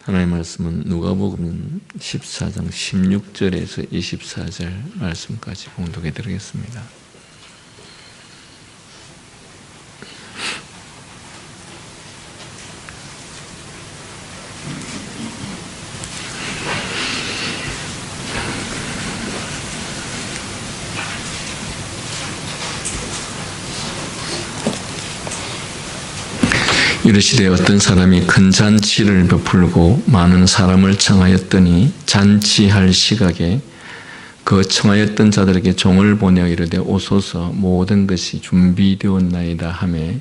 하나님의 말씀은 누가복음 14장 16절에서 24절 말씀까지 봉독해 드리겠습니다. 이르시되 어떤 사람이 큰 잔치를 베풀고 많은 사람을 청하였더니 잔치할 시각에 그 청하였던 자들에게 종을 보내어 이르되 오소서 모든 것이 준비되었나이다 하매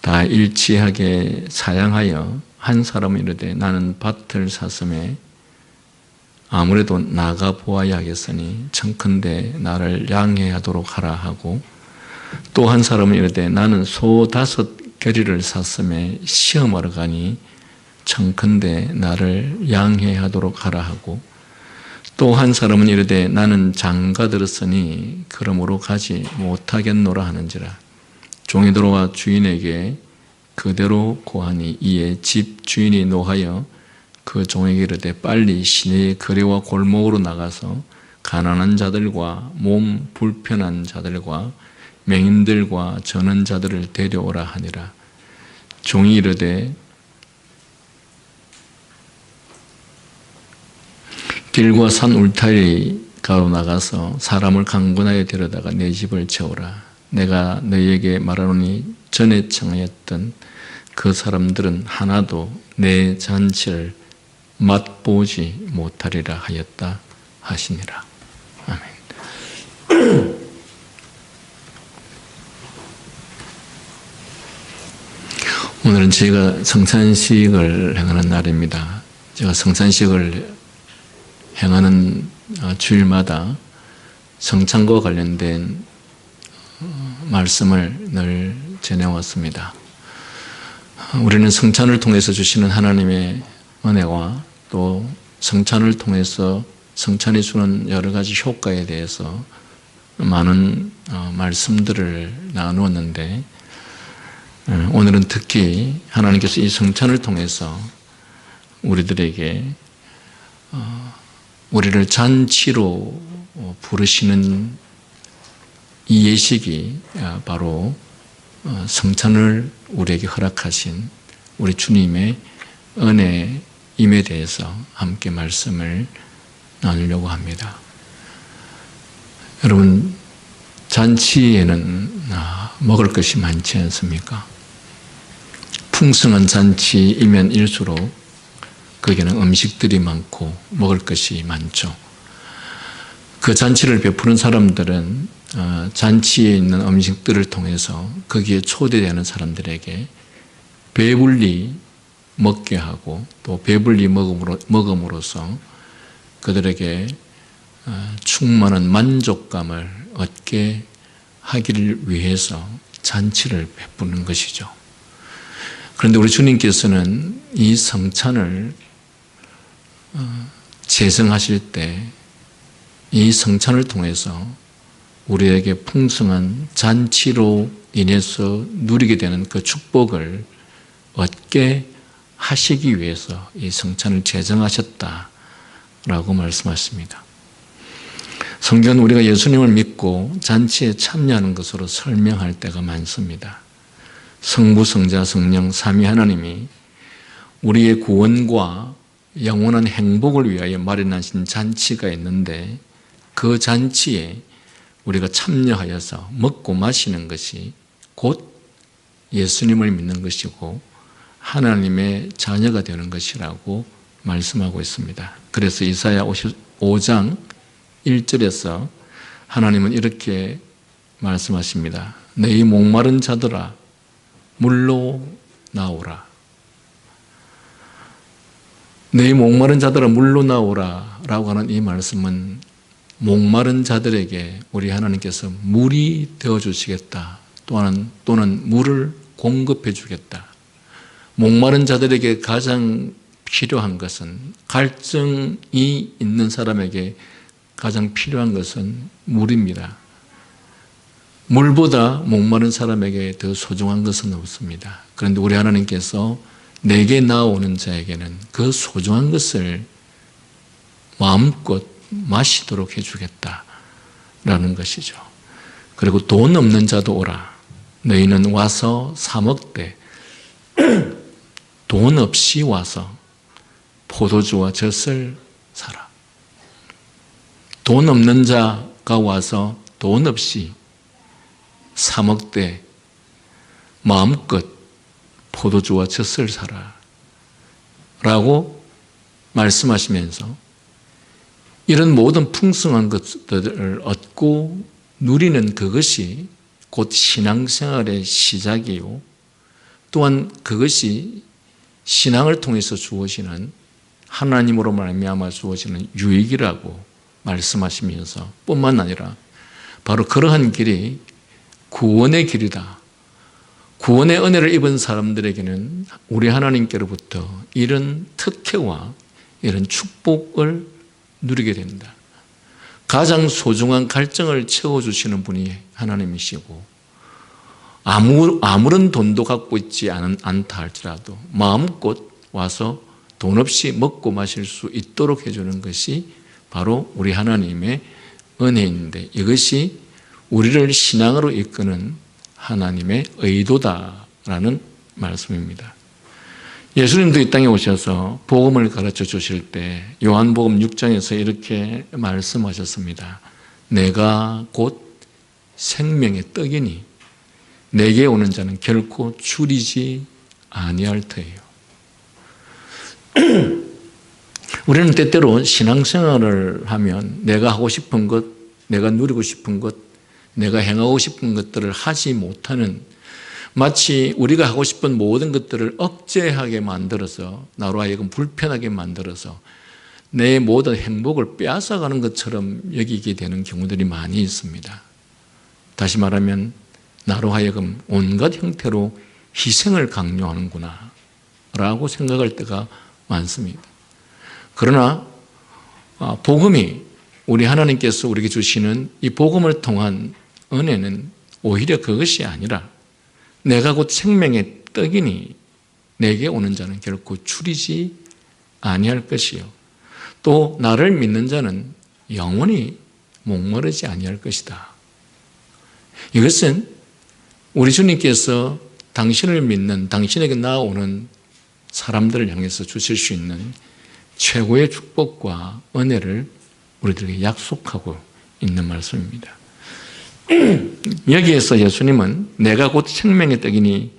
다 일치하게 사양하여 한 사람은 이르되 나는 밭을 샀음에 아무래도 나가 보아야 하겠으니 청컨대 나를 양해하도록 하라 하고 또 한 사람은 이르되 나는 소 5 겨리를 샀음에 시험하러 가니 청컨대 나를 양해하도록 하라 하고 또 한 사람은 이르되 나는 장가 들었으니 그러므로 가지 못하겠노라 하는지라. 종이 들어와 주인에게 그대로 고하니 이에 집 주인이 노하여 그 종에게 이르되 빨리 시내의 거리와 골목으로 나가서 가난한 자들과 몸 불편한 자들과 맹인들과 저는 자들을 데려오라 하니라. 종이 이르되 길과 산 울타리가로 나가서 사람을 강권하여 데려다가 내 집을 채우라. 내가 너희에게 말하노니 전에 청하였던 그 사람들은 하나도 내 잔치를 맛보지 못하리라 하였다 하시니라. 아멘. 오늘은 저희가 성찬식을 행하는 날입니다. 제가 성찬식을 행하는 주일마다 성찬과 관련된 말씀을 늘 전해왔습니다. 우리는 성찬을 통해서 주시는 하나님의 은혜와 또 성찬을 통해서 성찬이 주는 여러 가지 효과에 대해서 많은 말씀들을 나누었는데 오늘은 특히 하나님께서 이 성찬을 통해서 우리들에게 우리를 잔치로 부르시는 이 예식이 바로 성찬을 우리에게 허락하신 우리 주님의 은혜임에 대해서 함께 말씀을 나누려고 합니다. 여러분, 잔치에는 먹을 것이 많지 않습니까? 풍성한 잔치이면 일수록 거기에는 음식들이 많고 먹을 것이 많죠. 그 잔치를 베푸는 사람들은 잔치에 있는 음식들을 통해서 거기에 초대되는 사람들에게 배불리 먹게 하고 또 배불리 먹음으로써 그들에게 충만한 만족감을 얻게 하기를 위해서 잔치를 베푸는 것이죠. 그런데 우리 주님께서는 이 성찬을 제정하실 때 이 성찬을 통해서 우리에게 풍성한 잔치로 인해서 누리게 되는 그 축복을 얻게 하시기 위해서 이 성찬을 제정하셨다라고 말씀하십니다. 성경은 우리가 예수님을 믿고 잔치에 참여하는 것으로 설명할 때가 많습니다. 성부, 성자, 성령, 삼위 하나님이 우리의 구원과 영원한 행복을 위하여 마련하신 잔치가 있는데 그 잔치에 우리가 참여하여서 먹고 마시는 것이 곧 예수님을 믿는 것이고 하나님의 자녀가 되는 것이라고 말씀하고 있습니다. 그래서 이사야 55장 1절에서 하나님은 이렇게 말씀하십니다. 너희 목마른 자들아 물로 나오라. 너희 목마른 자들아 물로 나오라 라고 하는 이 말씀은 목마른 자들에게 우리 하나님께서 물이 되어주시겠다 또는 물을 공급해 주겠다. 목마른 자들에게 가장 필요한 것은 갈증이 있는 사람에게 가장 필요한 것은 물입니다. 물보다 목마른 사람에게 더 소중한 것은 없습니다. 그런데 우리 하나님께서 내게 나오는 자에게는 그 소중한 것을 마음껏 마시도록 해주겠다라는 것이죠. 그리고 돈 없는 자도 오라. 너희는 와서 사 먹되 돈 없이 와서 포도주와 젖을 사라. 돈 없는 자가 와서 돈 없이 사 먹되 마음껏 포도주와 젖을 사라 라고 말씀하시면서 이런 모든 풍성한 것들을 얻고 누리는 그것이 곧 신앙생활의 시작이요, 또한 그것이 신앙을 통해서 주어지는 하나님으로 말미암아 주어지는 유익이라고 말씀하시면서 뿐만 아니라 바로 그러한 길이 구원의 길이다. 구원의 은혜를 입은 사람들에게는 우리 하나님께로부터 이런 특혜와 이런 축복을 누리게 된다. 가장 소중한 갈증을 채워주시는 분이 하나님이시고 아무런 돈도 갖고 있지 않다 할지라도 마음껏 와서 돈 없이 먹고 마실 수 있도록 해주는 것이 바로 우리 하나님의 은혜인데, 이것이 우리를 신앙으로 이끄는 하나님의 의도다라는 말씀입니다. 예수님도 이 땅에 오셔서 복음을 가르쳐 주실 때 요한복음 6장에서 이렇게 말씀하셨습니다. 내가 곧 생명의 떡이니 내게 오는 자는 결코 줄이지 아니할 터예요. 우리는 때때로 신앙생활을 하면 내가 하고 싶은 것, 내가 누리고 싶은 것, 내가 행하고 싶은 것들을 하지 못하는, 마치 우리가 하고 싶은 모든 것들을 억제하게 만들어서 나로 하여금 불편하게 만들어서 내 모든 행복을 빼앗아가는 것처럼 여기게 되는 경우들이 많이 있습니다. 다시 말하면 나로 하여금 온갖 형태로 희생을 강요하는구나 라고 생각할 때가 많습니다. 그러나 복음이, 우리 하나님께서 우리에게 주시는 이 복음을 통한 은혜는 오히려 그것이 아니라 내가 곧 생명의 떡이니 내게 오는 자는 결코 줄이지 아니할 것이요, 또 나를 믿는 자는 영원히 목마르지 아니할 것이다. 이것은 우리 주님께서 당신을 믿는, 당신에게 나아오는 사람들을 향해서 주실 수 있는 최고의 축복과 은혜를 우리들에게 약속하고 있는 말씀입니다. 여기에서 예수님은 내가 곧 생명의 떡이니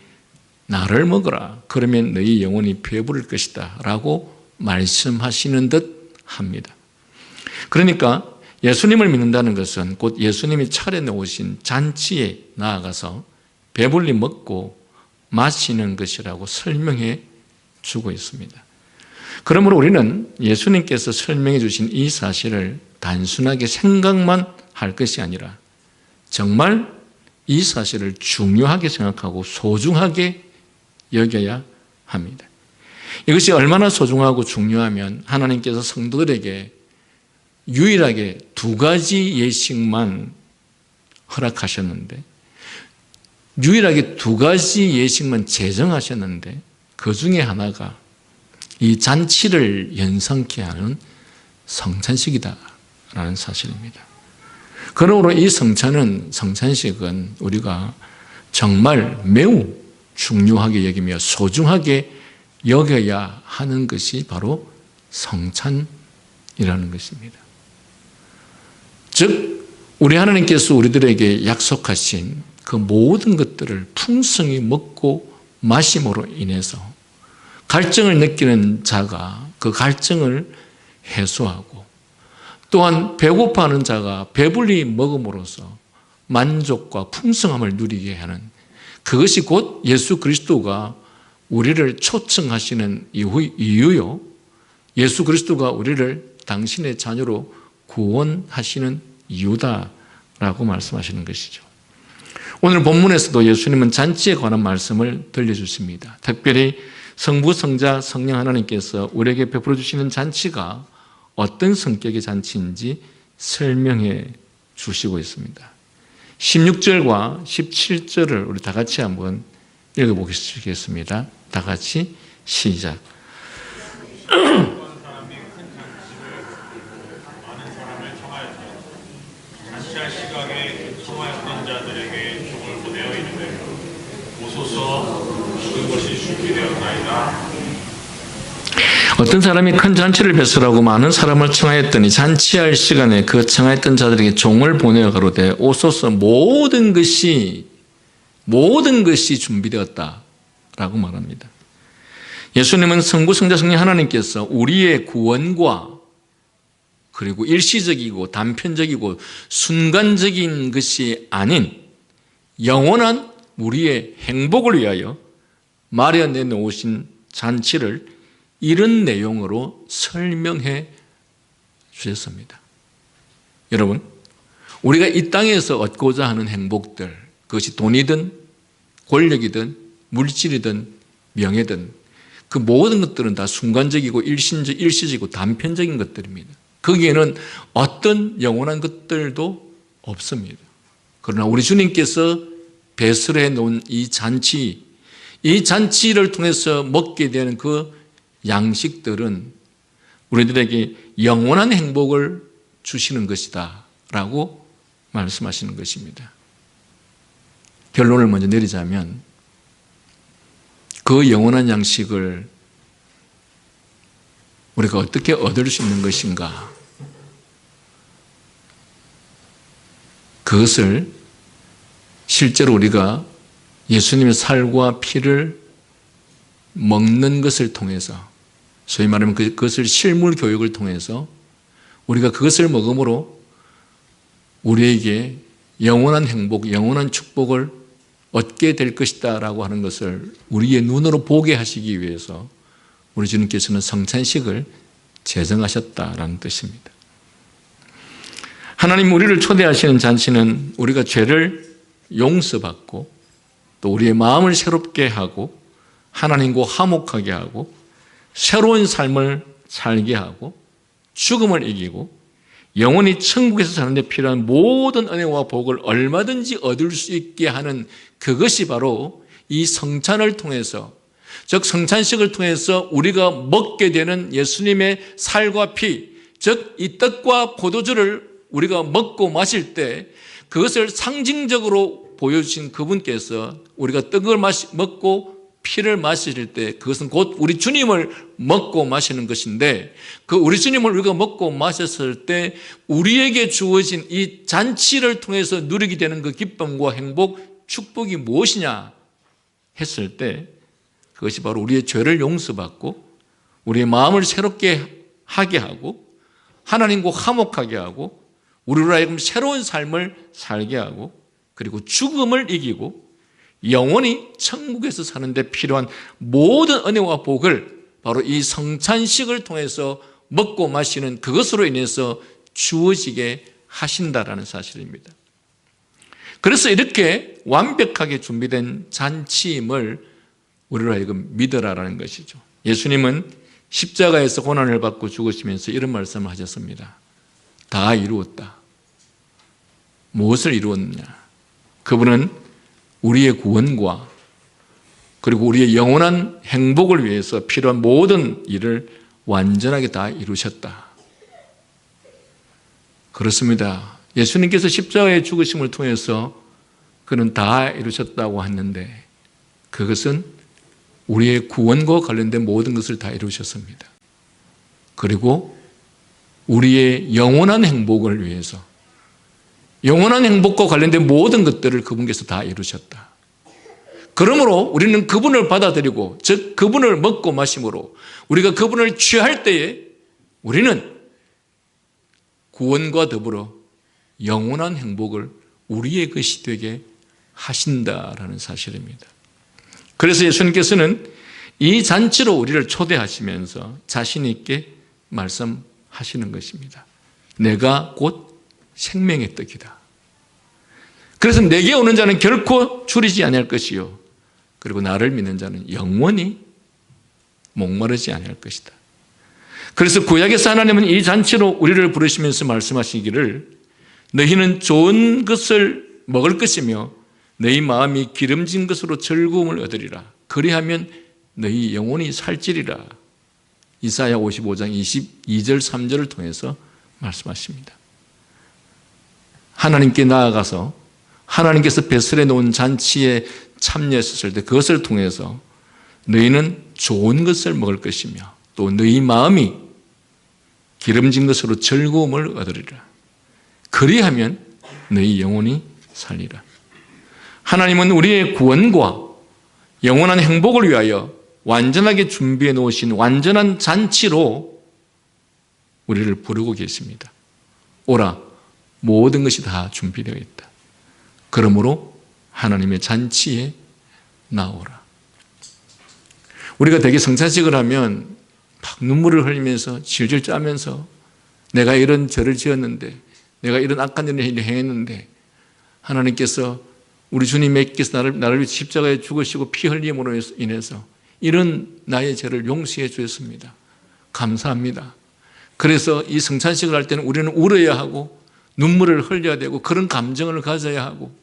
나를 먹어라, 그러면 너희 영혼이 배부를 것이다 라고 말씀하시는 듯 합니다. 그러니까 예수님을 믿는다는 것은 곧 예수님이 차려놓으신 잔치에 나아가서 배불리 먹고 마시는 것이라고 설명해 주고 있습니다. 그러므로 우리는 예수님께서 설명해 주신 이 사실을 단순하게 생각만 할 것이 아니라 정말 이 사실을 중요하게 생각하고 소중하게 여겨야 합니다. 이것이 얼마나 소중하고 중요하면 하나님께서 성도들에게 유일하게 2가지 예식만 허락하셨는데, 유일하게 2가지 예식만 제정하셨는데 그 중에 하나가 이 잔치를 연상케 하는 성찬식이다라는 사실입니다. 그러므로 이 성찬식은 우리가 정말 매우 중요하게 여기며 소중하게 여겨야 하는 것이 바로 성찬이라는 것입니다. 즉 우리 하나님께서 우리들에게 약속하신 그 모든 것들을 풍성히 먹고 마심으로 인해서 갈증을 느끼는 자가 그 갈증을 해소하고, 또한 배고파하는 자가 배불리 먹음으로써 만족과 풍성함을 누리게 하는, 그것이 곧 예수 그리스도가 우리를 초청하시는 이유요, 예수 그리스도가 우리를 당신의 자녀로 구원하시는 이유다라고 말씀하시는 것이죠. 오늘 본문에서도 예수님은 잔치에 관한 말씀을 들려주십니다. 특별히 성부, 성자, 성령 하나님께서 우리에게 베풀어 주시는 잔치가 어떤 성격의 잔치인지 설명해 주시고 있습니다. 16절과 17절을 우리 다 같이 한번 읽어보겠습니다. 다 같이 시작. 잔치할 시각에 청하였던 자들에게 종을 보내어 이르되 오소서 그것이 준비되었나이다. 어떤 사람이 큰 잔치를 베풀라고 많은 사람을 청하였더니 잔치할 시간에 그 청하였던 자들에게 종을 보내어 가로되 오소서 모든 것이 준비되었다라고 말합니다. 예수님은 성부, 성자, 성령 하나님께서 우리의 구원과 그리고 일시적이고 단편적이고 순간적인 것이 아닌 영원한 우리의 행복을 위하여 마련해 놓으신 잔치를 이런 내용으로 설명해 주셨습니다. 여러분, 우리가 이 땅에서 얻고자 하는 행복들, 그것이 돈이든 권력이든 물질이든 명예든 그 모든 것들은 다 순간적이고 일시적이고 단편적인 것들입니다. 거기에는 어떤 영원한 것들도 없습니다. 그러나 우리 주님께서 배설해 놓은 이 잔치를 통해서 먹게 되는 그 양식들은 우리들에게 영원한 행복을 주시는 것이다 라고 말씀하시는 것입니다. 결론을 먼저 내리자면 그 영원한 양식을 우리가 어떻게 얻을 수 있는 것인가? 그것을 실제로 우리가 예수님의 살과 피를 먹는 것을 통해서, 소위 말하면 그것을 실물 교육을 통해서 우리가 그것을 먹음으로 우리에게 영원한 행복, 영원한 축복을 얻게 될 것이다 라고 하는 것을 우리의 눈으로 보게 하시기 위해서 우리 주님께서는 성찬식을 제정하셨다라는 뜻입니다. 하나님 우리를 초대하시는 잔치는 우리가 죄를 용서받고 또 우리의 마음을 새롭게 하고 하나님과 화목하게 하고 새로운 삶을 살게 하고 죽음을 이기고 영원히 천국에서 사는 데 필요한 모든 은혜와 복을 얼마든지 얻을 수 있게 하는 그것이 바로 이 성찬을 통해서, 즉 성찬식을 통해서 우리가 먹게 되는 예수님의 살과 피, 즉 이 떡과 포도주를 우리가 먹고 마실 때 그것을 상징적으로 보여주신 그분께서 우리가 떡을 먹고 피를 마실 때 그것은 곧 우리 주님을 먹고 마시는 것인데, 그 우리 주님을 우리가 먹고 마셨을 때 우리에게 주어진 이 잔치를 통해서 누리게 되는 그 기쁨과 행복, 축복이 무엇이냐 했을 때 그것이 바로 우리의 죄를 용서받고 우리의 마음을 새롭게 하게 하고 하나님과 화목하게 하고 우리로 하여금 새로운 삶을 살게 하고 그리고 죽음을 이기고 영원히 천국에서 사는 데 필요한 모든 은혜와 복을 바로 이 성찬식을 통해서 먹고 마시는 그것으로 인해서 주어지게 하신다라는 사실입니다. 그래서 이렇게 완벽하게 준비된 잔치임을 우리로 하여금 믿으라라는 것이죠. 예수님은 십자가에서 고난을 받고 죽으시면서 이런 말씀을 하셨습니다. 다 이루었다. 무엇을 이루었느냐? 그분은 우리의 구원과 그리고 우리의 영원한 행복을 위해서 필요한 모든 일을 완전하게 다 이루셨다. 그렇습니다. 예수님께서 십자가의 죽으심을 통해서 그는 다 이루셨다고 하는데 그것은 우리의 구원과 관련된 모든 것을 다 이루셨습니다. 그리고 우리의 영원한 행복을 위해서 영원한 행복과 관련된 모든 것들을 그분께서 다 이루셨다. 그러므로 우리는 그분을 받아들이고 즉 그분을 먹고 마심으로 우리가 그분을 취할 때에 우리는 구원과 더불어 영원한 행복을 우리의 것이 되게 하신다라는 사실입니다. 그래서 예수님께서는 이 잔치로 우리를 초대하시면서 자신 있게 말씀하시는 것입니다. 내가 곧 생명의 떡이다. 그래서 내게 오는 자는 결코 줄이지 아니할 것이요 그리고 나를 믿는 자는 영원히 목마르지 아니할 것이다. 그래서 구약에서 하나님은 이 잔치로 우리를 부르시면서 말씀하시기를 너희는 좋은 것을 먹을 것이며 너희 마음이 기름진 것으로 즐거움을 얻으리라. 그리하면 너희 영혼이 살찌리라. 이사야 55장 22절 3절을 통해서 말씀하십니다. 하나님께 나아가서 하나님께서 배설해 놓은 잔치에 참여했을 때 그것을 통해서 너희는 좋은 것을 먹을 것이며 또 너희 마음이 기름진 것으로 즐거움을 얻으리라. 그리하면 너희 영혼이 살리라. 하나님은 우리의 구원과 영원한 행복을 위하여 완전하게 준비해 놓으신 완전한 잔치로 우리를 부르고 계십니다. 오라, 모든 것이 다 준비되어 있다. 그러므로 하나님의 잔치에 나오라. 우리가 되게 성찬식을 하면 막 눈물을 흘리면서 질질 짜면서 내가 이런 죄를 지었는데, 내가 이런 악한 일을 행했는데 하나님께서, 우리 주님께서 나를 위해 십자가에 죽으시고 피 흘림으로 인해서 이런 나의 죄를 용서해 주셨습니다. 감사합니다. 그래서 이 성찬식을 할 때는 우리는 울어야 하고 눈물을 흘려야 되고 그런 감정을 가져야 하고,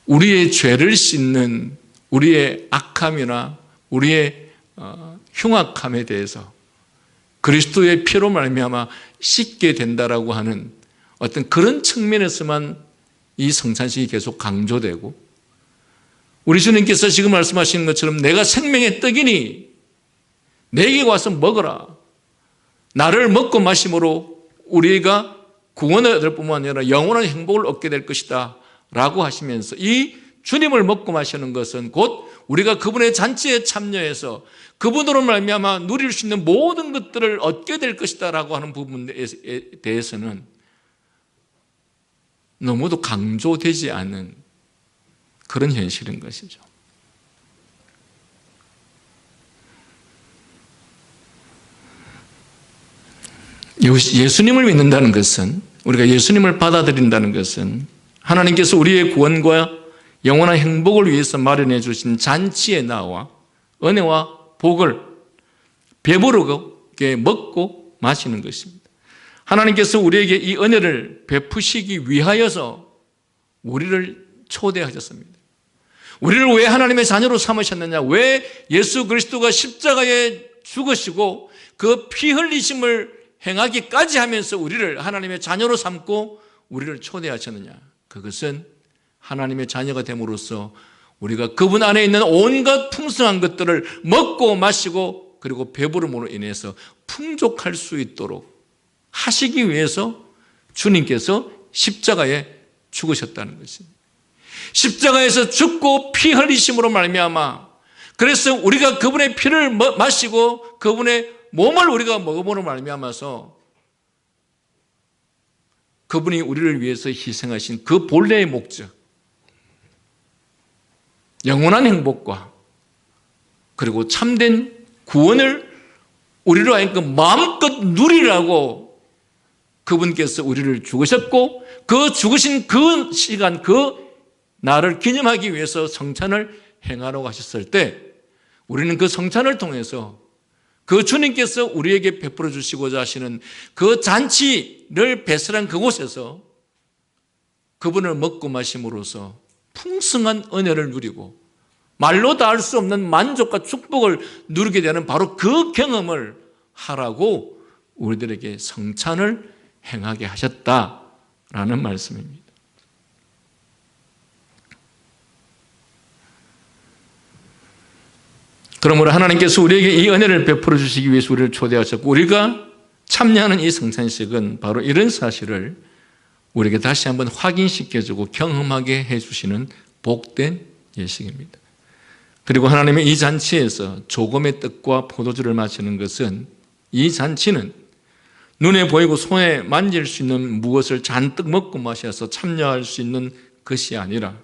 우리의 죄를 씻는 우리의 악함이나 우리의 흉악함에 대해서 그리스도의 피로 말미암아 씻게 된다라고 하는 어떤 그런 측면에서만 이 성찬식이 계속 강조되고, 우리 주님께서 지금 말씀하시는 것처럼 내가 생명의 떡이니 내게 와서 먹어라. 나를 먹고 마심으로 우리가 구원을 얻을 뿐만 아니라 영원한 행복을 얻게 될 것이다 라고 하시면서, 이 주님을 먹고 마시는 것은 곧 우리가 그분의 잔치에 참여해서 그분으로 말미암아 누릴 수 있는 모든 것들을 얻게 될 것이다 라고 하는 부분에 대해서는 너무도 강조되지 않은 그런 현실인 것이죠. 예수님을 믿는다는 것은, 우리가 예수님을 받아들인다는 것은 하나님께서 우리의 구원과 영원한 행복을 위해서 마련해 주신 잔치에 나와 은혜와 복을 배부르게 먹고 마시는 것입니다. 하나님께서 우리에게 이 은혜를 베푸시기 위하여서 우리를 초대하셨습니다. 우리를 왜 하나님의 자녀로 삼으셨느냐? 왜 예수 그리스도가 십자가에 죽으시고 그 피 흘리심을 행하기까지 하면서 우리를 하나님의 자녀로 삼고 우리를 초대하셨느냐? 그것은 하나님의 자녀가 됨으로써 우리가 그분 안에 있는 온갖 풍성한 것들을 먹고 마시고 그리고 배부름으로 인해서 풍족할 수 있도록 하시기 위해서 주님께서 십자가에 죽으셨다는 것입니다. 십자가에서 죽고 피 흘리심으로 말미암아, 그래서 우리가 그분의 피를 마시고 그분의 몸을 우리가 먹음으로 말미암아서 그분이 우리를 위해서 희생하신 그 본래의 목적, 영원한 행복과 그리고 참된 구원을 우리로 하여금 마음껏 누리라고 그분께서 우리를 죽으셨고, 그 죽으신 그 시간, 그 날을 기념하기 위해서 성찬을 행하라고 하셨을 때, 우리는 그 성찬을 통해서 그 주님께서 우리에게 베풀어 주시고자 하시는 그 잔치를 배설한 그곳에서 그분을 먹고 마심으로써 풍성한 은혜를 누리고 말로 다 할 수 없는 만족과 축복을 누리게 되는 바로 그 경험을 하라고 우리들에게 성찬을 행하게 하셨다라는 말씀입니다. 그러므로 하나님께서 우리에게 이 은혜를 베풀어 주시기 위해서 우리를 초대하셨고, 우리가 참여하는 이 성찬식은 바로 이런 사실을 우리에게 다시 한번 확인시켜주고 경험하게 해주시는 복된 예식입니다. 그리고 하나님의 이 잔치에서 조금의 떡과 포도주를 마시는 것은, 이 잔치는 눈에 보이고 손에 만질 수 있는 무엇을 잔뜩 먹고 마셔서 참여할 수 있는 것이 아니라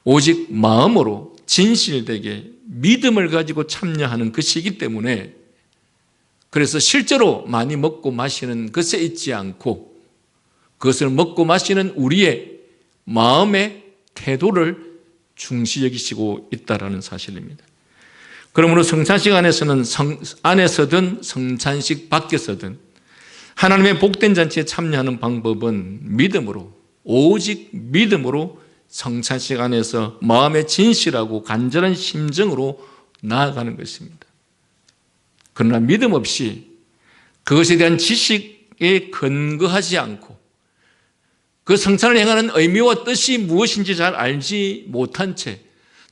오직 마음으로 진실되게 믿음을 가지고 참여하는 것이기 때문에, 그래서 실제로 많이 먹고 마시는 것에 있지 않고 그것을 먹고 마시는 우리의 마음의 태도를 중시 여기시고 있다는 사실입니다. 그러므로 성찬식 안에서든 성찬식 밖에서든 하나님의 복된 잔치에 참여하는 방법은 믿음으로, 오직 믿음으로 성찬 시간에서 마음의 진실하고 간절한 심정으로 나아가는 것입니다. 그러나 믿음 없이 그것에 대한 지식에 근거하지 않고 그 성찬을 행하는 의미와 뜻이 무엇인지 잘 알지 못한 채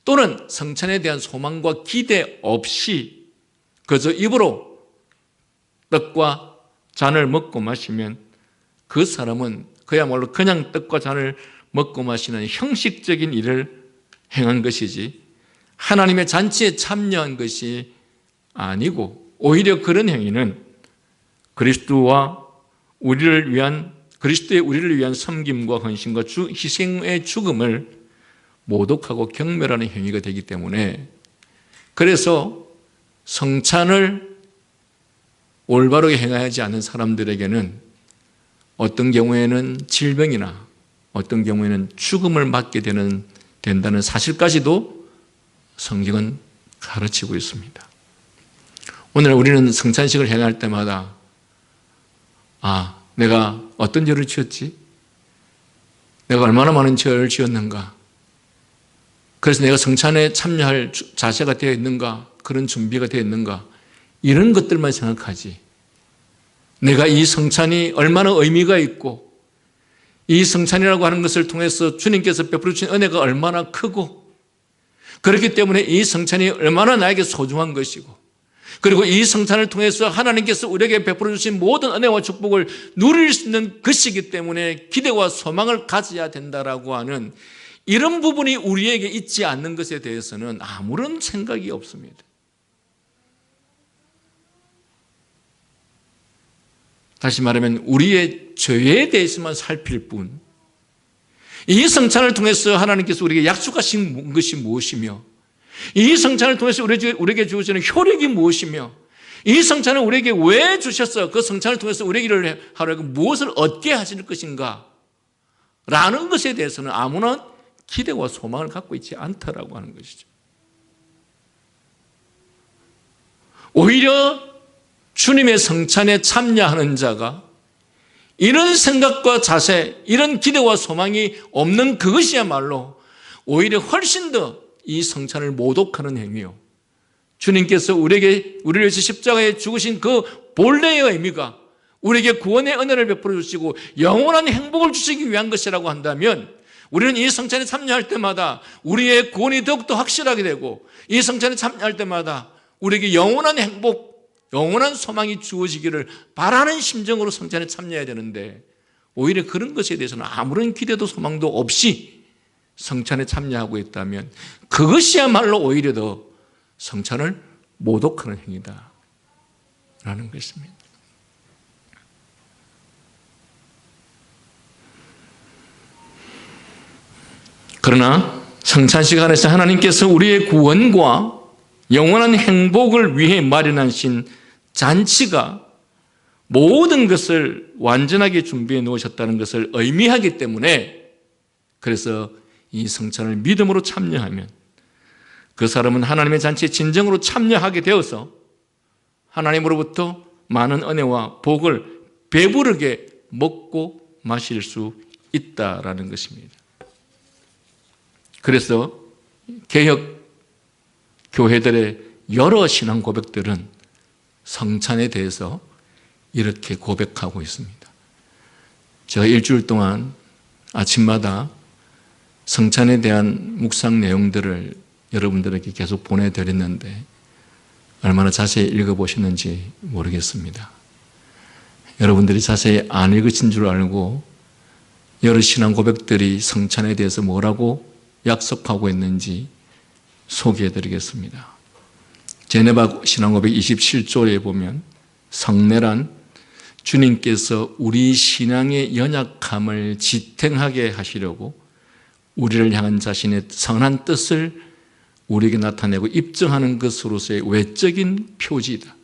또는 성찬에 대한 소망과 기대 없이 그저 입으로 떡과 잔을 먹고 마시면 그 사람은 그야말로 그냥 떡과 잔을 먹고 마시는 형식적인 일을 행한 것이지 하나님의 잔치에 참여한 것이 아니고 오히려 그런 행위는 그리스도의 우리를 위한 섬김과 헌신과 희생의 죽음을 모독하고 경멸하는 행위가 되기 때문에 그래서 성찬을 올바르게 행하지 않는 사람들에게는 어떤 경우에는 질병이나 어떤 경우에는 죽음을 맞게 된다는 사실까지도 성경은 가르치고 있습니다. 오늘 우리는 성찬식을 행할 때마다 내가 어떤 죄를 지었지? 내가 얼마나 많은 죄를 지었는가? 그래서 내가 성찬에 참여할 자세가 되어 있는가? 그런 준비가 되어 있는가? 이런 것들만 생각하지. 내가 이 성찬이 얼마나 의미가 있고 이 성찬이라고 하는 것을 통해서 주님께서 베풀어 주신 은혜가 얼마나 크고 그렇기 때문에 이 성찬이 얼마나 나에게 소중한 것이고 그리고 이 성찬을 통해서 하나님께서 우리에게 베풀어 주신 모든 은혜와 축복을 누릴 수 있는 것이기 때문에 기대와 소망을 가져야 된다라고 하는 이런 부분이 우리에게 있지 않는 것에 대해서는 아무런 생각이 없습니다. 다시 말하면 우리의 죄에 대해서만 살필 뿐 이 성찬을 통해서 하나님께서 우리에게 약속하신 것이 무엇이며 이 성찬을 통해서 우리에게 주어지는 효력이 무엇이며 이 성찬을 우리에게 왜 주셨어? 그 성찬을 통해서 우리에게 하려고 무엇을 얻게 하실 것인가? 라는 것에 대해서는 아무런 기대와 소망을 갖고 있지 않다라고 하는 것이죠. 오히려 주님의 성찬에 참여하는 자가 이런 생각과 자세, 이런 기대와 소망이 없는 그것이야말로 오히려 훨씬 더 이 성찬을 모독하는 행위요. 주님께서 우리를 위해서 십자가에 죽으신 그 본래의 의미가 우리에게 구원의 은혜를 베풀어 주시고 영원한 행복을 주시기 위한 것이라고 한다면 우리는 이 성찬에 참여할 때마다 우리의 구원이 더욱더 확실하게 되고 이 성찬에 참여할 때마다 우리에게 영원한 행복, 영원한 소망이 주어지기를 바라는 심정으로 성찬에 참여해야 되는데 오히려 그런 것에 대해서는 아무런 기대도 소망도 없이 성찬에 참여하고 있다면 그것이야말로 오히려 더 성찬을 모독하는 행위다라는 것입니다. 그러나 성찬 시간에서 하나님께서 우리의 구원과 영원한 행복을 위해 마련하신 잔치가 모든 것을 완전하게 준비해 놓으셨다는 것을 의미하기 때문에 그래서 이 성찬을 믿음으로 참여하면 그 사람은 하나님의 잔치에 진정으로 참여하게 되어서 하나님으로부터 많은 은혜와 복을 배부르게 먹고 마실 수 있다라는 것입니다. 그래서 개혁 교회들의 여러 신앙 고백들은 성찬에 대해서 이렇게 고백하고 있습니다. 제가 일주일 동안 아침마다 성찬에 대한 묵상 내용들을 여러분들에게 계속 보내드렸는데 얼마나 자세히 읽어보셨는지 모르겠습니다. 여러분들이 자세히 안 읽으신 줄 알고 여러 신앙 고백들이 성찬에 대해서 뭐라고 약속하고 있는지 소개해드리겠습니다. 제네바 신앙고백 27조에 보면 성례란 주님께서 우리 신앙의 연약함을 지탱하게 하시려고 우리를 향한 자신의 선한 뜻을 우리에게 나타내고 입증하는 것으로서의 외적인 표지이다.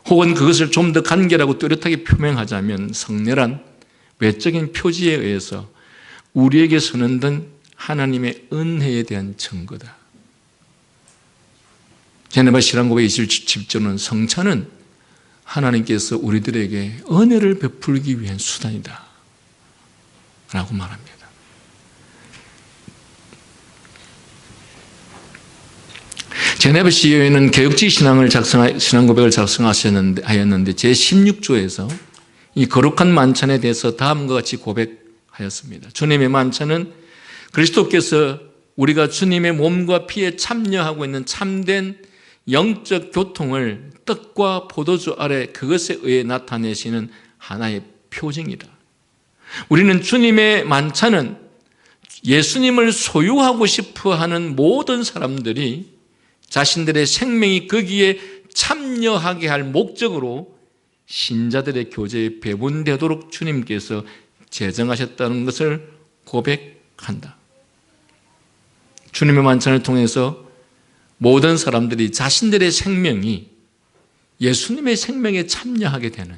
혹은 그것을 좀 더 간결하고 뚜렷하게 표명하자면 성례란 외적인 표지에 의해서 우리에게 선언된 하나님의 은혜에 대한 증거다. 제네바 신앙고백 27조는 성찬은 하나님께서 우리들에게 은혜를 베풀기 위한 수단이다 라고 말합니다. 제네바 CEO는 개혁주의 신앙 고백을 작성하였는데 제16조에서 이 거룩한 만찬에 대해서 다음과 같이 고백하였습니다. 주님의 만찬은 그리스도께서 우리가 주님의 몸과 피에 참여하고 있는 참된 영적 교통을 떡과 포도주 아래 그것에 의해 나타내시는 하나의 표징이다. 우리는 주님의 만찬은 예수님을 소유하고 싶어 하는 모든 사람들이 자신들의 생명이 거기에 참여하게 할 목적으로 신자들의 교제에 배분되도록 주님께서 제정하셨다는 것을 고백한다. 주님의 만찬을 통해서 모든 사람들이 자신들의 생명이 예수님의 생명에 참여하게 되는,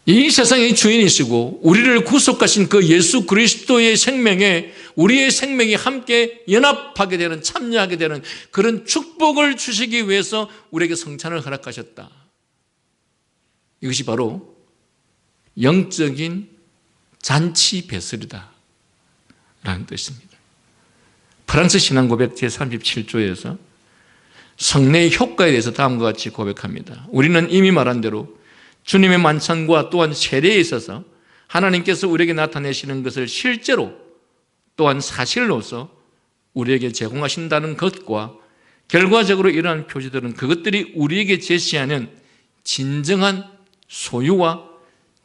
이 세상의 주인이시고 우리를 구속하신 그 예수 그리스도의 생명에 우리의 생명이 함께 연합하게 되는, 참여하게 되는 그런 축복을 주시기 위해서 우리에게 성찬을 허락하셨다. 이것이 바로 영적인 잔치 배설이다 라는 뜻입니다. 프랑스 신앙고백 제37조에서 성례의 효과에 대해서 다음과 같이 고백합니다. 우리는 이미 말한 대로 주님의 만찬과 또한 세례에 있어서 하나님께서 우리에게 나타내시는 것을 실제로 또한 사실로서 우리에게 제공하신다는 것과 결과적으로 이러한 표지들은 그것들이 우리에게 제시하는 진정한 소유와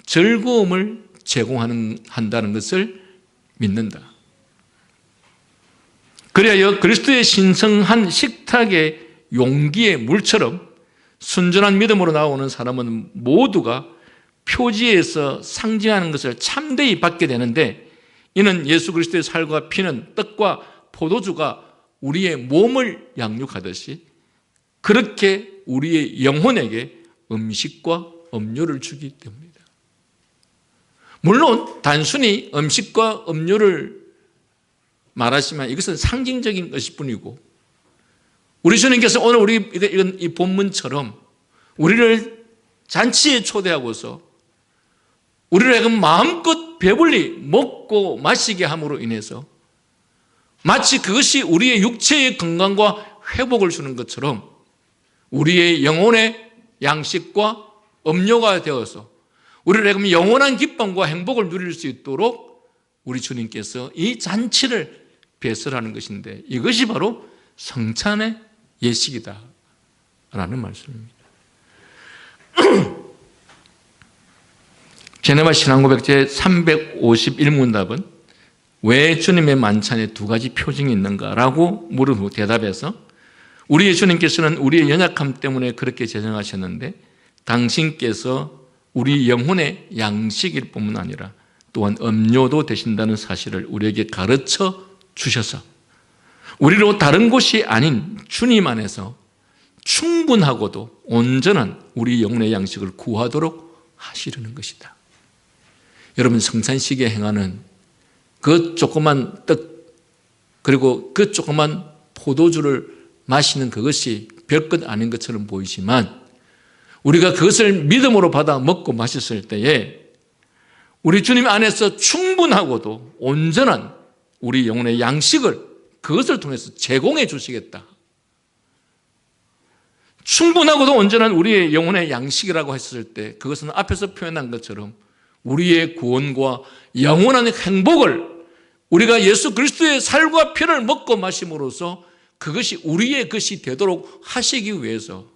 즐거움을 제공한다는 것을 믿는다. 그리하여 그리스도의 신성한 식탁의 용기의 물처럼 순전한 믿음으로 나오는 사람은 모두가 표지에서 상징하는 것을 참되이 받게 되는데, 이는 예수 그리스도의 살과 피는 떡과 포도주가 우리의 몸을 양육하듯이 그렇게 우리의 영혼에게 음식과 음료를 주기 때문이다. 물론 단순히 음식과 음료를 말하지만 이것은 상징적인 것일 뿐이고, 우리 주님께서 오늘 우리 이 본문처럼 우리를 잔치에 초대하고서 우리를 하여금 마음껏 배불리 먹고 마시게 함으로 인해서 마치 그것이 우리의 육체의 건강과 회복을 주는 것처럼 우리의 영혼의 양식과 음료가 되어서 우리를 하여금 영원한 기쁨과 행복을 누릴 수 있도록 우리 주님께서 이 잔치를 배설하는 것인데, 이것이 바로 성찬의 예식이다 라는 말씀입니다. 제네바 신앙고백 제351문답은 왜 주님의 만찬에 두 가지 표징이 있는가라고 물은 후 대답해서, 우리의 주님께서는 우리의 연약함 때문에 그렇게 제정하셨는데 당신께서 우리 영혼의 양식일 뿐만 아니라 또한 음료도 되신다는 사실을 우리에게 가르쳐 주셔서 우리로 다른 곳이 아닌 주님 안에서 충분하고도 온전한 우리 영혼의 양식을 구하도록 하시려는 것이다. 여러분, 성찬식에 행하는 그 조그만 떡 그리고 그 조그만 포도주를 마시는 그것이 별것 아닌 것처럼 보이지만, 우리가 그것을 믿음으로 받아 먹고 마셨을 때에 우리 주님 안에서 충분하고도 온전한 우리 영혼의 양식을 그것을 통해서 제공해 주시겠다. 충분하고도 온전한 우리의 영혼의 양식이라고 했을 때 그것은 앞에서 표현한 것처럼 우리의 구원과 영원한 행복을 우리가 예수 그리스도의 살과 피를 먹고 마심으로써 그것이 우리의 것이 되도록 하시기 위해서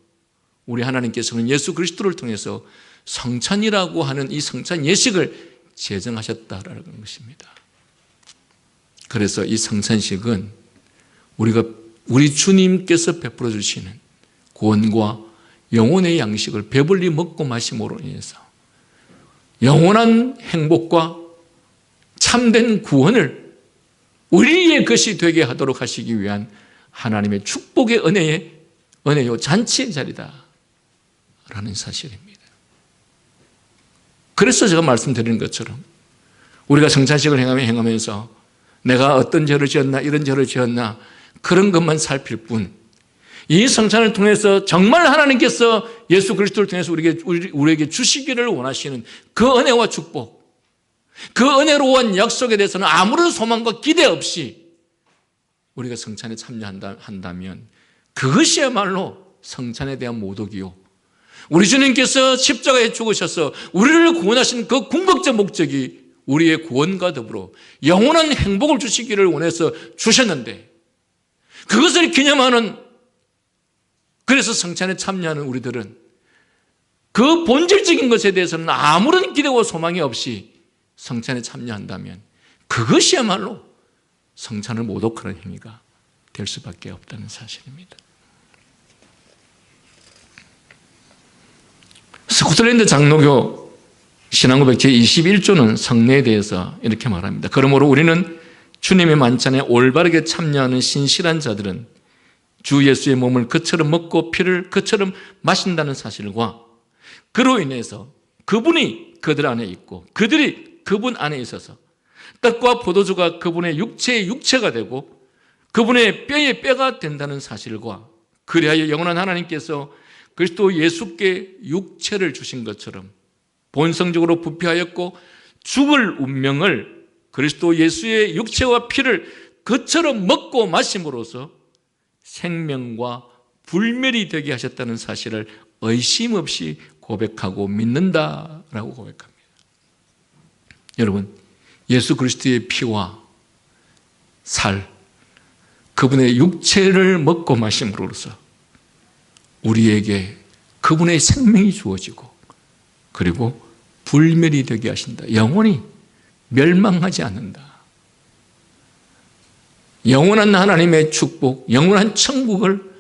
우리 하나님께서는 예수 그리스도를 통해서 성찬이라고 하는 이 성찬 예식을 제정하셨다라는 것입니다. 그래서 이 성찬식은 우리 주님께서 베풀어 주시는 구원과 영혼의 양식을 배불리 먹고 마심으로 인해서 영원한 행복과 참된 구원을 우리의 것이 되게 하도록 하시기 위한 하나님의 축복의 은혜요 잔치의 자리다 라는 사실입니다. 그래서 제가 말씀드리는 것처럼 우리가 성찬식을 행하면서 내가 어떤 죄를 지었나 이런 죄를 지었나 그런 것만 살필 뿐, 이 성찬을 통해서 정말 하나님께서 예수 그리스도를 통해서 우리에게 주시기를 원하시는 그 은혜와 축복, 그 은혜로운 약속에 대해서는 아무런 소망과 기대 없이 우리가 성찬에 참여한다면 그것이야말로 성찬에 대한 모독이요, 우리 주님께서 십자가에 죽으셔서 우리를 구원하신 그 궁극적 목적이 우리의 구원과 더불어 영원한 행복을 주시기를 원해서 주셨는데, 그것을 기념하는, 그래서 성찬에 참여하는 우리들은 그 본질적인 것에 대해서는 아무런 기대와 소망이 없이 성찬에 참여한다면 그것이야말로 성찬을 모독하는 행위가 될 수밖에 없다는 사실입니다. 스코틀랜드 장로교 신앙고백 제21조는 성례에 대해서 이렇게 말합니다. 그러므로 우리는 주님의 만찬에 올바르게 참여하는 신실한 자들은 주 예수의 몸을 그처럼 먹고 피를 그처럼 마신다는 사실과, 그로 인해서 그분이 그들 안에 있고 그들이 그분 안에 있어서 떡과 포도주가 그분의 육체의 육체가 되고 그분의 뼈의 뼈가 된다는 사실과, 그리하여 영원한 하나님께서 그리스도 예수께 육체를 주신 것처럼 본성적으로 부패하였고 죽을 운명을 그리스도 예수의 육체와 피를 그처럼 먹고 마심으로써 생명과 불멸이 되게 하셨다는 사실을 의심 없이 고백하고 믿는다라고 고백합니다. 여러분, 예수 그리스도의 피와 살, 그분의 육체를 먹고 마심으로써 우리에게 그분의 생명이 주어지고 그리고 불멸이 되게 하신다. 영원히 멸망하지 않는다. 영원한 하나님의 축복, 영원한 천국을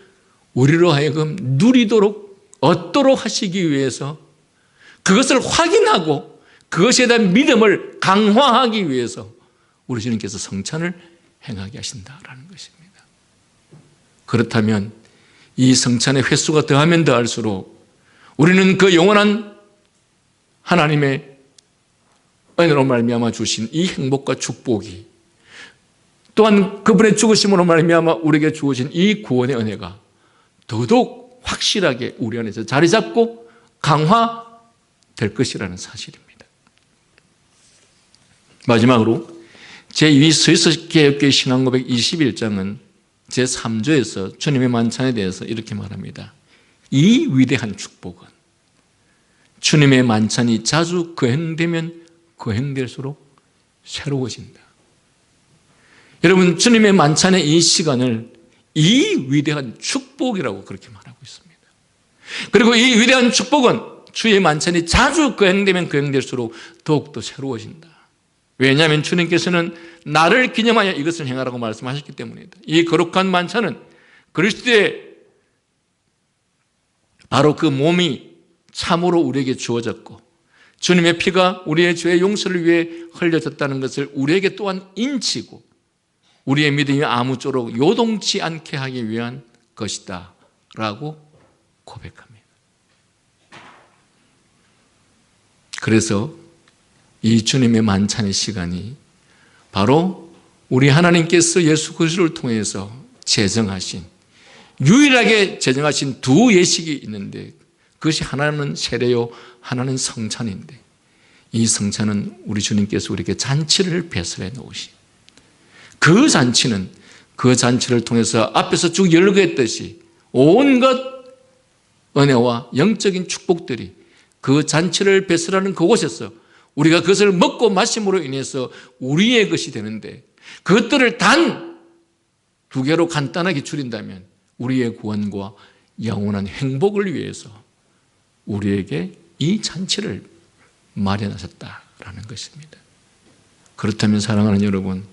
우리로 하여금 누리도록 얻도록 하시기 위해서, 그것을 확인하고 그것에 대한 믿음을 강화하기 위해서 우리 주님께서 성찬을 행하게 하신다라는 것입니다. 그렇다면 이 성찬의 횟수가 더하면 더할수록 우리는 그 영원한 하나님의 은혜로 말미암아 주신 이 행복과 축복이, 또한 그분의 죽으심으로 말미암아 우리에게 주어진 이 구원의 은혜가 더더욱 확실하게 우리 안에서 자리 잡고 강화될 것이라는 사실입니다. 마지막으로 제2 스위스개혁교회 신앙고백 21장은 제3조에서 주님의 만찬에 대해서 이렇게 말합니다. 이 위대한 축복은 주님의 만찬이 자주 거행되면 거행될수록 새로워진다. 여러분, 주님의 만찬의 이 시간을 이 위대한 축복이라고 그렇게 말하고 있습니다. 그리고 이 위대한 축복은 주의 만찬이 자주 거행되면 거행될수록 더욱더 새로워진다. 왜냐하면 주님께서는 나를 기념하여 이것을 행하라고 말씀하셨기 때문이다. 이 거룩한 만찬은 그리스도의 바로 그 몸이 참으로 우리에게 주어졌고 주님의 피가 우리의 죄의 용서를 위해 흘려졌다는 것을 우리에게 또한 인치고 우리의 믿음이 아무쪼록 요동치 않게 하기 위한 것이다 라고 고백합니다. 그래서 이 주님의 만찬의 시간이 바로 우리 하나님께서 예수 그리스도를 통해서 제정하신, 유일하게 제정하신 두 예식이 있는데, 그것이 하나는 세례요 하나는 성찬인데, 이 성찬은 우리 주님께서 우리에게 잔치를 배설해 놓으신, 그 잔치는 그 잔치를 통해서 앞에서 쭉 열거했듯이 온갖 은혜와 영적인 축복들이 그 잔치를 배설하는 그곳에서 우리가 그것을 먹고 마심으로 인해서 우리의 것이 되는데, 그것들을 단 두 개로 간단하게 줄인다면 우리의 구원과 영원한 행복을 위해서 우리에게 이 잔치를 마련하셨다라는 것입니다. 그렇다면 사랑하는 여러분,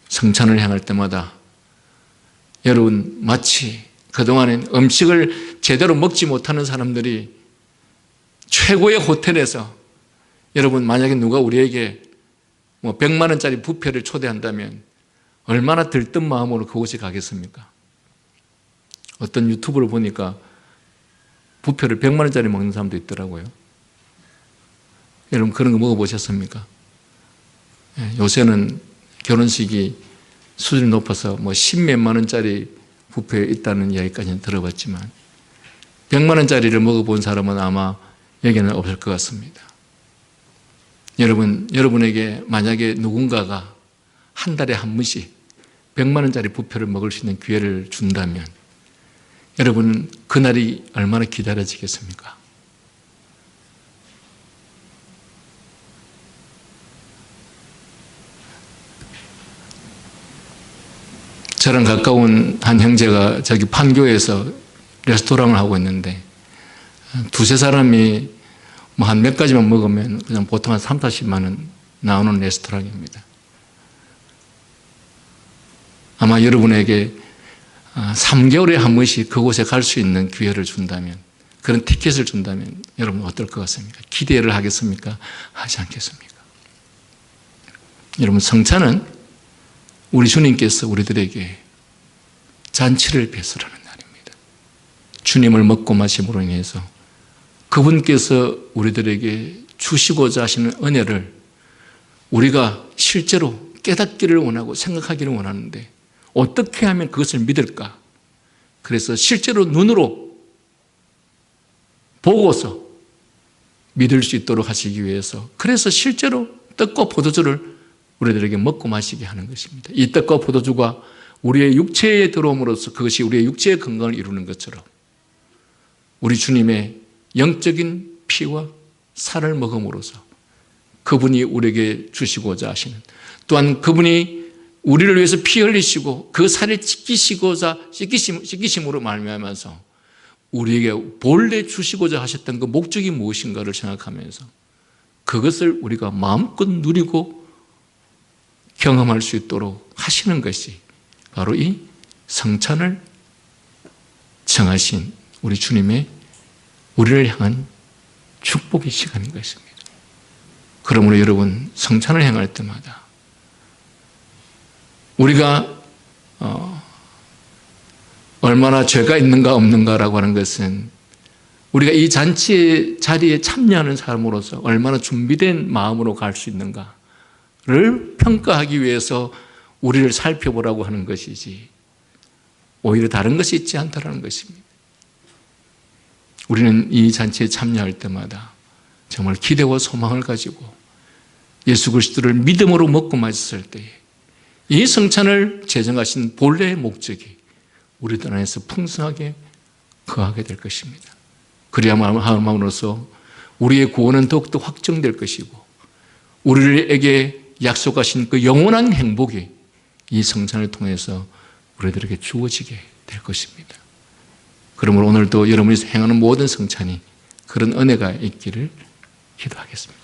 성찬을 향할 때마다 여러분 마치 그동안엔 음식을 제대로 먹지 못하는 사람들이 최고의 호텔에서, 여러분 만약에 누가 우리에게 100만 원짜리 뷔페를 초대한다면 얼마나 들뜬 마음으로 그곳에 가겠습니까? 어떤 유튜브를 보니까 뷔페를 100만 원짜리 먹는 사람도 있더라고요. 여러분 그런 거 먹어보셨습니까? 요새는 결혼식이 수준이 높아서 10몇만 원짜리 뷔페에 있다는 이야기까지는 들어봤지만 100만 원짜리를 먹어본 사람은 아마 여기는 없을 것 같습니다. 여러분, 여러분에게 만약에 누군가가 한 달에 한 번씩 100만 원짜리 부표를 먹을 수 있는 기회를 준다면 여러분 그날이 얼마나 기다려지겠습니까? 저랑 가까운 한 형제가 저기 판교에서 레스토랑을 하고 있는데 두세 사람이 뭐 한 몇 가지만 먹으면 그냥 보통 한 3, 40만 원 나오는 레스토랑입니다. 아마 여러분에게 3개월에 한 번씩 그곳에 갈 수 있는 기회를 준다면, 그런 티켓을 준다면 여러분 어떨 것 같습니까? 기대를 하겠습니까? 하지 않겠습니까? 여러분 성찬은 우리 주님께서 우리들에게 잔치를 베풀라는 날입니다. 주님을 먹고 마심으로 인해서 그분께서 우리들에게 주시고자 하시는 은혜를 우리가 실제로 깨닫기를 원하고 생각하기를 원하는데 어떻게 하면 그것을 믿을까? 그래서 실제로 눈으로 보고서 믿을 수 있도록 하시기 위해서, 그래서 실제로 떡과 포도주를 우리들에게 먹고 마시게 하는 것입니다. 이 떡과 포도주가 우리의 육체에 들어옴으로써 그것이 우리의 육체의 건강을 이루는 것처럼 우리 주님의 영적인 피와 살을 먹음으로써 그분이 우리에게 주시고자 하시는, 또한 그분이 우리를 위해서 피 흘리시고 그 살을 찢기심으로 말미암아서 우리에게 본래 주시고자 하셨던 그 목적이 무엇인가를 생각하면서 그것을 우리가 마음껏 누리고 경험할 수 있도록 하시는 것이 바로 이 성찬을 정하신 우리 주님의 우리를 향한 축복의 시간인 것입니다. 그러므로 여러분 성찬을 행할 때마다 우리가 얼마나 죄가 있는가 없는가라고 하는 것은 우리가 이 잔치의 자리에 참여하는 사람으로서 얼마나 준비된 마음으로 갈 수 있는가를 평가하기 위해서 우리를 살펴보라고 하는 것이지 오히려 다른 것이 있지 않다는 것입니다. 우리는 이 잔치에 참여할 때마다 정말 기대와 소망을 가지고 예수 그리스도를 믿음으로 먹고 마셨을 때에 이 성찬을 제정하신 본래의 목적이 우리들 안에서 풍성하게 거하게 될 것입니다. 그리야말로서 우리의 구원은 더욱더 확정될 것이고 우리에게 약속하신 그 영원한 행복이 이 성찬을 통해서 우리들에게 주어지게 될 것입니다. 그러므로 오늘도 여러분이 행하는 모든 성찬이 그런 은혜가 있기를 기도하겠습니다.